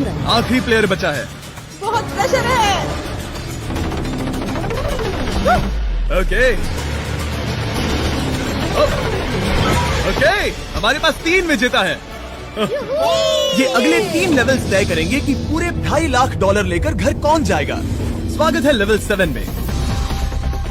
हो रहा है? आखिरी प्लेयर बचा है। बहुत प्रेशर है। ओके ओके, हमारे पास 3 विजेता है। ये अगले 3 लेवल्स तय करेंगे कि पूरे $2.5 लाख लेकर घर कौन जाएगा। स्वागत है लेवल 7 में।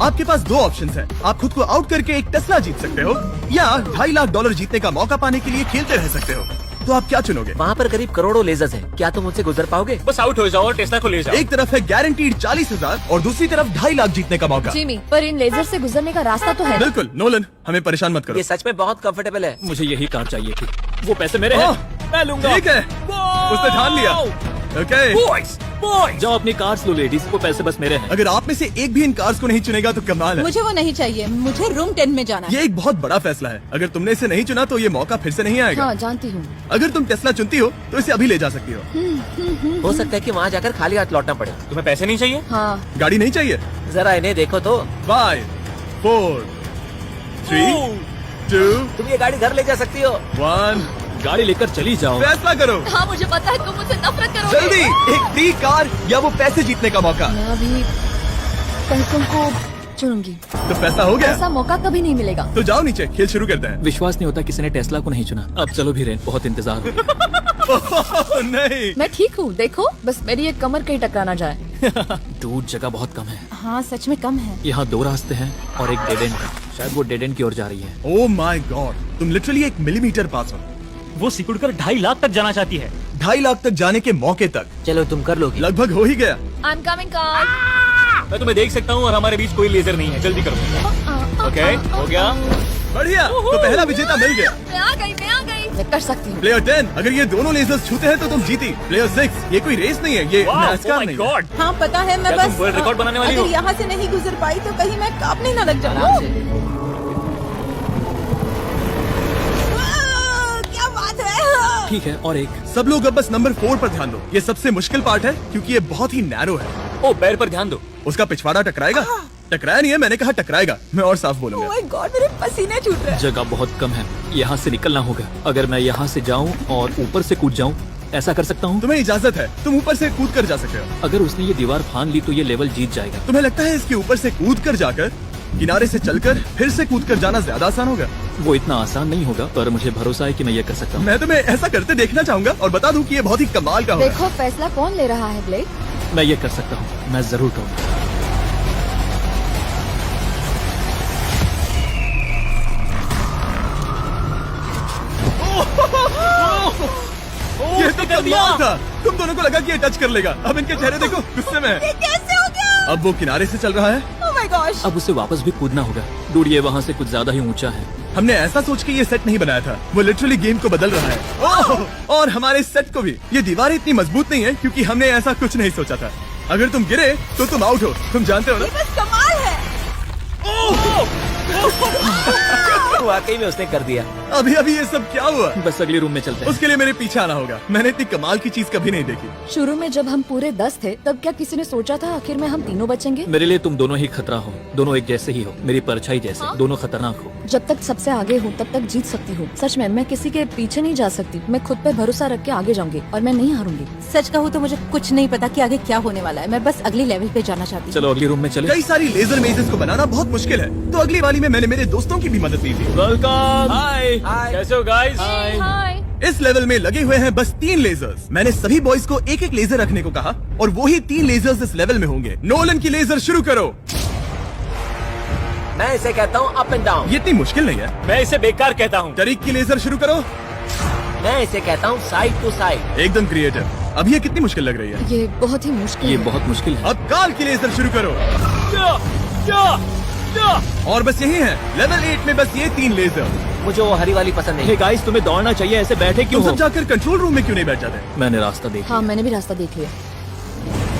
आपके पास 2 ऑप्शंस हैं। आप खुद को आउट करके एक टेस्ला जीत सकते हो या $2.5 लाख जीतने का मौका पाने के लिए खेलते रह सकते हो। तो आप क्या चुनोगे? वहाँ पर करीब करोड़ों लेजर्स हैं। क्या तुम उनसे गुजर पाओगे? बस आउट हो जाओ और टेस्ला को ले जाओ। एक तरफ है गारंटीड 40,000 और दूसरी तरफ $2.5 लाख जीतने का मौका। जिमी, पर इन लेजर से गुजरने का रास्ता तो है। बिल्कुल नोलन, हमें परेशान मत करो। ये सच में बहुत कंफर्टेबल है। मुझे यही कार चाहिए थी। वो पैसे मेरे हैं, मैं लूंगा। ठीक है, उसने ठान लिया। ओके बॉयज जाओ अपनी कार्स लो लेडीज, वो पैसे बस मेरे हैं। अगर आप में से एक भी इन कार्स को नहीं चुनेगा तो कमाल है। मुझे वो नहीं चाहिए, मुझे रूम 10 में जाना है। ये एक बहुत बड़ा फैसला है। अगर तुमने इसे नहीं चुना तो ये मौका फिर से नहीं आएगा। हाँ जानती हूँ। अगर तुम टेस्ला चुनती हो तो इसे अभी ले जा सकती हो। हो सकता है कि वहाँ जाकर खाली हाथ लौटना पड़े। तुम्हें पैसे नहीं चाहिए? हाँ गाड़ी नहीं चाहिए? जरा इन्हें देखो तो। 5 4 3 2 तुम ये गाड़ी घर ले जा सकती हो। 1 गाड़ी लेकर चली जाओ। फैसला करो हाँ, मुझे पता है तुम मुझसे नफरत करोगे। जल्दी। एक फ्री कार या वो पैसे जीतने का मौका। मैं अभी पैसों को चुनूंगी। तो पैसा हो गया? ऐसा मौका कभी नहीं मिलेगा। तो जाओ नीचे, खेल शुरू करते हैं। विश्वास नहीं होता किसी ने टेस्ला को नहीं चुना। अब चलो भी रेन, बहुत इंतजार हो गया। नहीं, मैं ठीक हूँ, देखो बस मेरी एक कमर कहीं टकरा ना जाए। दूर जगह बहुत कम है। हाँ सच में कम है। यहाँ 2 रास्ते हैं और एक डेड एंड है। शायद वो डेड एंड की ओर जा रही है। ओह माय गॉड, तुम लिटरली 1 मिलीमीटर पास हो। वो सिकुड़कर 2.5 लाख तक जाना चाहती है। $2.5 लाख तक जाने के मौके तक चलो तुम कर लोगी। लगभग हो ही गया। I am coming car. मैं तुम्हें देख सकता हूँ और हमारे बीच कोई लेजर नहीं है। जल्दी करो। ओके, हो गया। बढ़िया, तो पहला विजेता मिल गया। मैं आ गई। मैं कर सकती हूँ। प्लेयर 10, अगर ये दोनों लेजर्स छूते हैं तो तुम जीती। प्लेयर 6, ये कोई रेस नहीं है, ये NASCAR नहीं है। गॉड, हाँ पता है, मैं क्या तुम बस वर्ल्ड रिकॉर्ड बनाने वाली हो? अगर यहाँ से नहीं गुजर पाई तो कहीं मैं कांपने ना लग जाऊँ। क्या बात है। ठीक है, और एक। सब लोग अब बस नंबर 4 पर ध्यान दो। ये सबसे मुश्किल पार्ट है क्योंकि ये बहुत ही नैरो है। ओ, पैर पर ध्यान दो। उसका पिछवाड़ा टकराएगा। टकराया नहीं है, मैंने कहा टकराएगा। मैं और साफ बोलूंगा। ओह माय गॉड, मेरे पसीने छूट रहे हैं। जगह बहुत कम है, यहाँ से निकलना होगा। अगर मैं यहाँ से जाऊँ और ऊपर से कूद जाऊँ, ऐसा कर सकता हूँ? तुम्हें इजाजत है, तुम ऊपर से कूद कर जा सकते हो। अगर उसने ये दीवार फान ली तो ये लेवल जीत जाएगा। तुम्हें लगता है इसके ऊपर से कूद कर जाकर किनारे से चलकर फिर से कूद कर जाना ज्यादा आसान होगा? वो इतना आसान नहीं होगा, पर मुझे भरोसा है कि मैं ये कर सकता हूँ। मैं तुम्हें ऐसा करते देखना चाहूंगा और बता दूं कि ये बहुत ही कमाल का होगा। देखो फैसला कौन ले रहा है ब्लेक? मैं ये कर सकता हूँ, मैं जरूर करूँगा। ये तो कमाल था। तुम दोनों को लगा कि ये टच कर लेगा। अब इनके चेहरे देखो, गुस्से में है। ये कैसे हो गया? अब वो किनारे से चल रहा है। Oh my gosh. अब उसे वापस भी कूदना होगा। डूड, ये वहाँ से कुछ ज्यादा ही ऊंचा है। हमने ऐसा सोच के ये सेट नहीं बनाया था। वो लिटरली गेम को बदल रहा है। ओह! और हमारे सेट को भी। ये दीवार इतनी मजबूत नहीं है क्योंकि हमने ऐसा कुछ नहीं सोचा था। अगर तुम गिरे तो तुम आउट हो। तुम जानते हो ना? बस कमाल है। वाकई में उसने कर दिया। अभी अभी ये सब क्या हुआ? बस अगले रूम में चलते हैं। उसके लिए मेरे पीछे आना होगा। मैंने इतनी कमाल की चीज कभी नहीं देखी। शुरू में जब हम पूरे 10 थे तब क्या किसी ने सोचा था आखिर में हम तीनों बचेंगे? मेरे लिए तुम दोनों ही खतरा हो। दोनों एक जैसे ही हो, मेरी परछाई जैसे। हाँ? दोनों खतरनाक हो। जब तक सबसे आगे हूँ तब तक जीत सकती हूँ। सच में मैं किसी के पीछे नहीं जा सकती। मैं खुद पे भरोसा रख के आगे जाऊंगी और मैं नहीं हारूंगी। सच कहूँ तो मुझे कुछ नहीं पता कि आगे क्या होने वाला है। मैं बस अगले लेवल पे जाना चाहती हूँ। चलो अगले रूम में चले। कई सारी लेजर मेजेस को बनाना बहुत मुश्किल है, तो अगली वाली में मैंने मेरे दोस्तों की भी मदद ली थी। वेलकम। हाय, हाय। कैसे हो गाइस? हाय। इस लेवल में लगे हुए हैं बस 3 लेजर्स। मैंने सभी बॉयज को एक एक लेजर रखने को कहा और वो ही 3 लेजर्स इस लेवल में होंगे। नोलन की लेजर शुरू करो। मैं इसे कहता हूँ अप एंड डाउन। ये इतनी मुश्किल नहीं है। मैं इसे बेकार कहता हूँ। तरीक की लेजर शुरू करो। मैं इसे कहता हूँ साइड टू साइड। एकदम क्रिएटिव। अब ये कितनी मुश्किल लग रही है? ये बहुत ही मुश्किल ये है। बहुत मुश्किल है। अब कार की लेजर शुरू करो। और बस यही है लेवल 8 में, बस ये 3 लेजर। मुझे वो हरी वाली पसंद हे नहीं। गाइस, तुम्हें दौड़ना चाहिए, ऐसे बैठे क्यों तुम हो? सब जाकर कंट्रोल रूम में क्यों नहीं बैठ जाते? मैंने रास्ता देखा। हाँ मैंने भी रास्ता देख लिया।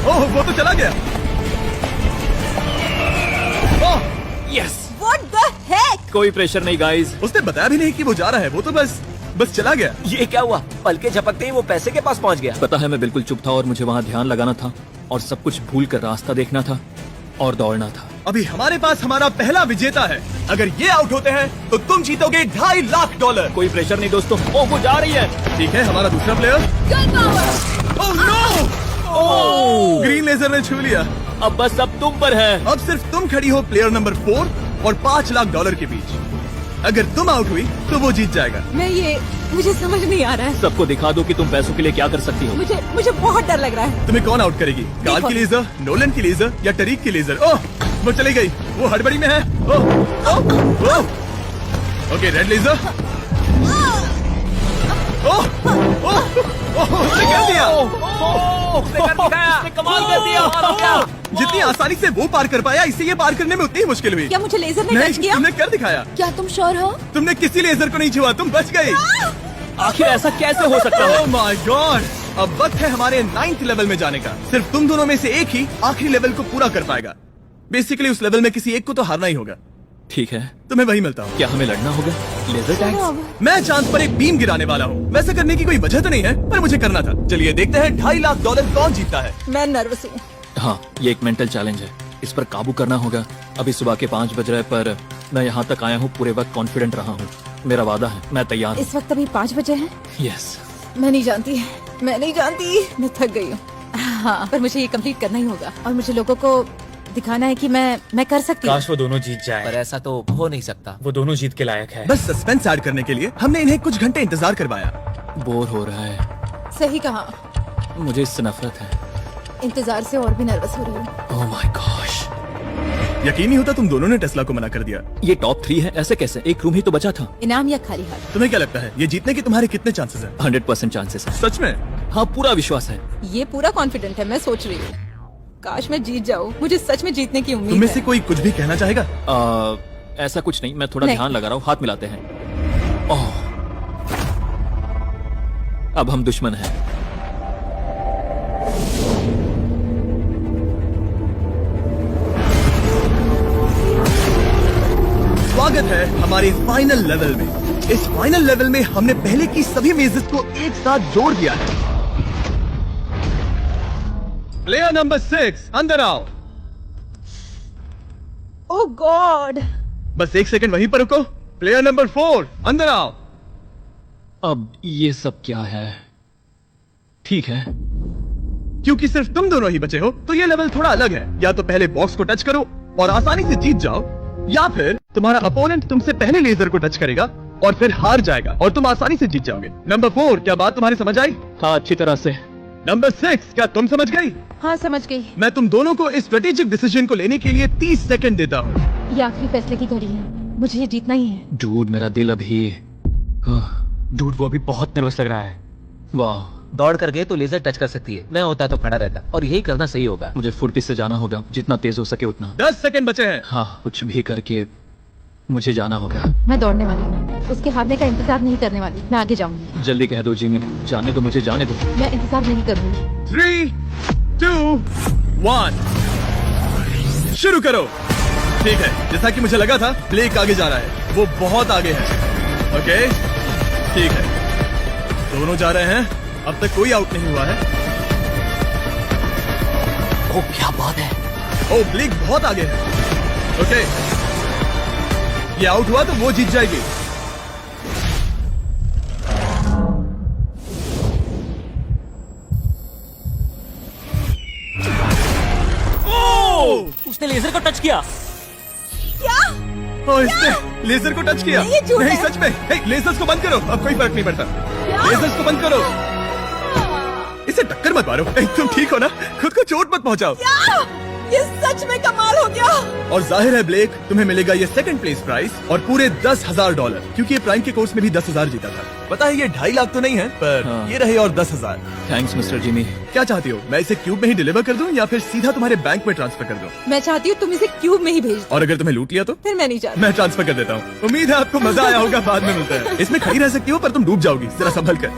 ओह, वो तो चला गया। ओह, यस। What the heck? कोई प्रेशर नहीं गाइस। उसने बताया भी नहीं कि वो जा रहा है। वो तो बस चला गया। ये क्या हुआ? पलके झपकते ही वो पैसे के पास पहुँच गया। पता है, मैं बिल्कुल चुप था और मुझे वहाँ ध्यान लगाना था और सब कुछ भूल कर रास्ता देखना था और दौड़ना था। अभी हमारे पास हमारा पहला विजेता है। अगर ये आउट होते हैं तो तुम जीतोगे $2.5 लाख। कोई प्रेशर नहीं दोस्तों। ओह, वो जा रही है। ठीक है, हमारा दूसरा player. Gun power! Oh no! Laser ने छू लिया। अब बस अब तुम पर है। अब सिर्फ तुम खड़ी हो प्लेयर नंबर 4 और $5 लाख के बीच। अगर तुम आउट हुई तो वो जीत जाएगा। मुझे समझ नहीं आ रहा है। सबको दिखा दो कि तुम पैसों के लिए क्या कर सकती हो। मुझे बहुत डर लग रहा है। तुम्हें कौन आउट करेगी? काल की लेजर, नोलन की लेजर या टरीक की लेजर? ओह, वो चली गई। वो हड़बड़ी में है। Oh, oh, oh. Okay, red laser. Oh, oh, oh, उसने कर दिया। उसने कमाल कर दिया। जितनी आसानी से वो पार कर पाया, इसे ये पार करने में उतनी ही मुश्किल हुई। क्या मुझे लेजर ने नहीं, टच किया? तुमने कर दिखाया। क्या तुम श्योर हो? तुमने किसी लेजर को नहीं छुआ, तुम बच गई। आखिर ऐसा कैसे हो सकता है? Oh my God! अब वक्त है हमारे 9th लेवल में जाने का। सिर्फ तुम दोनों में से एक ही आखिरी लेवल को पूरा कर पाएगा। बेसिकली उस लेवल में किसी एक को तो हारना ही होगा। ठीक है, तुम्हें वही मिलता हूँ। क्या हमें लड़ना होगा? Laser tags? मैं चांद पर एक बीम गिराने वाला हूँ। वैसे करने की कोई वजह तो नहीं है, पर मुझे करना था। चलिए देखते हैं $2.5 लाख कौन जीतता है। मैं नर्वस हूँ। हाँ, ये एक मेंटल चैलेंज है। इस पर काबू करना होगा। अभी सुबह के 5 बज रहे, पर मैं यहाँ तक आया हूँ पूरे वक्त कॉन्फिडेंट रहा हूँ। मेरा वादा है, मैं तैयार हूँ। इस वक्त अभी 5 बजे हैं। यस। मैं नहीं जानती, मैं थक गई हूँ। हाँ, पर मुझे ये कंप्लीट करना ही होगा और मुझे लोगों को दिखाना है कि मैं कर सकती हूँ। काश वो दोनों जीत पर जाए। ऐसा तो हो नहीं सकता। वो दोनों जीत के लायक है। बस सस्पेंस ऐड करने के लिए हमने इन्हें कुछ घंटे इंतजार करवाया। बोर हो रहा है। सही कहा। मुझे इससे नफरत है। इंतजार से और भी नर्वस हो रही हूँ। Oh my gosh. यकीन नहीं होता तुम दोनों ने टेस्ला को मना कर दिया। ये टॉप 3 है, ऐसे कैसे? एक रूम ही तो बचा था। इनाम या खाली हाथ? तुम्हें क्या लगता है ये जीतने के तुम्हारे कितने चांसेस हैं? 100% चांसेस है। सच में? हाँ, पूरा विश्वास है। ये पूरा कॉन्फिडेंट है। मैं सोच रही हूँ काश मैं जीत जाऊँ। मुझे सच में जीतने की तुम उम्मीद में है। से कोई कुछ भी कहना चाहेगा? ऐसा कुछ नहीं, मैं थोड़ा नहीं। ध्यान लगा रहा हूँ। हाथ मिलाते हैं। ओह, अब हम दुश्मन हैं। स्वागत है हमारे फाइनल लेवल में। इस फाइनल लेवल में हमने पहले की सभी मेजेस को एक साथ जोड़ दिया है। प्लेयर नंबर 6 अंदर आओ। ओह गॉड। बस 1 सेकंड वहीं पर रुको। प्लेयर नंबर 4 अंदर आओ। अब ये सब क्या है? ठीक है। क्योंकि सिर्फ तुम दोनों ही बचे हो तो ये लेवल थोड़ा अलग है। या तो पहले बॉक्स को टच करो और आसानी से जीत जाओ, या फिर तुम्हारा अपोनेंट तुमसे पहले लेजर को टच करेगा और फिर हार जाएगा और तुम आसानी से जीत जाओगे। नंबर 4, क्या बात तुम्हारी समझ आई? हाँ, अच्छी तरह से। नंबर 6, क्या तुम समझ गई? हाँ, समझ गई। मैं तुम दोनों को इस स्ट्रेटेजिक डिसीजन को लेने के लिए 30 सेकंड देता हूँ। ये आखिरी फैसले की घड़ी है। मुझे ये जीतना ही है। डूड, मेरा दिल अभी डूड, वो अभी बहुत नर्वस लग रहा है। वाह, दौड़ कर गए तो लेजर टच कर सकती है। मैं होता तो खड़ा रहता और यही करना सही होगा। मुझे फुर्ती से जाना होगा, जितना तेज हो सके उतना। 10 सेकंड बचे हैं। हाँ, कुछ भी करके मुझे जाना होगा। मैं दौड़ने वाली हूँ। उसके हारने का इंतजार नहीं करने वाली। मैं आगे जाऊंगी। जल्दी कह दो जिमी, जाने दो, मुझे जाने दो। मैं इंतजार नहीं करूंगी। 3, 2, 1 शुरू करो। ठीक है, जैसा कि मुझे लगा था, ब्लेक आगे जा रहा है। वो बहुत आगे है। ओके, ठीक है, दोनों जा रहे हैं। अब तक कोई आउट नहीं हुआ है। ओह, क्या बात है। ओ, ब्लेक बहुत आगे है। ओके, ये आउट हुआ तो वो जीत जाएगी। उसने लेजर को टच किया। ओ, इसने लेजर को टच किया। नहीं, ये झूठ नहीं, है। सच में। हे, लेजर्स को बंद करो। अब कोई फर्क नहीं पड़ता। लेजर्स को बंद करो। इसे टक्कर मत मारो। हे, तुम ठीक हो ना? खुद को चोट मत पहुंचाओ। ये सच में कमाल हो गया। और जाहिर है ब्लेक, तुम्हें मिलेगा ये सेकंड प्लेस प्राइज और पूरे $10,000, क्योंकि ये प्राइम के कोर्स में भी 10,000 जीता था। पता है ये 2.5 लाख तो नहीं है, पर हाँ। ये रहे और 10,000। Thanks mister Jimmy. क्या चाहती हो, मैं इसे क्यूब में ही डिलीवर कर दूं या फिर सीधा तुम्हारे बैंक में ट्रांसफर कर दूं? मैं चाहती हूँ तुम इसे क्यूब में ही भेज दो। और अगर तुम्हें लूट लिया तो? फिर मैं नहीं चाहती। मैं ट्रांसफर कर देता हूँ। उम्मीद है आपको मजा आया होगा। बाद में मिलता है। इसमें खड़ी रह सकती हो पर तुम डूब जाओगी। जरा संभल कर।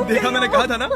देखा, मैंने कहा था ना।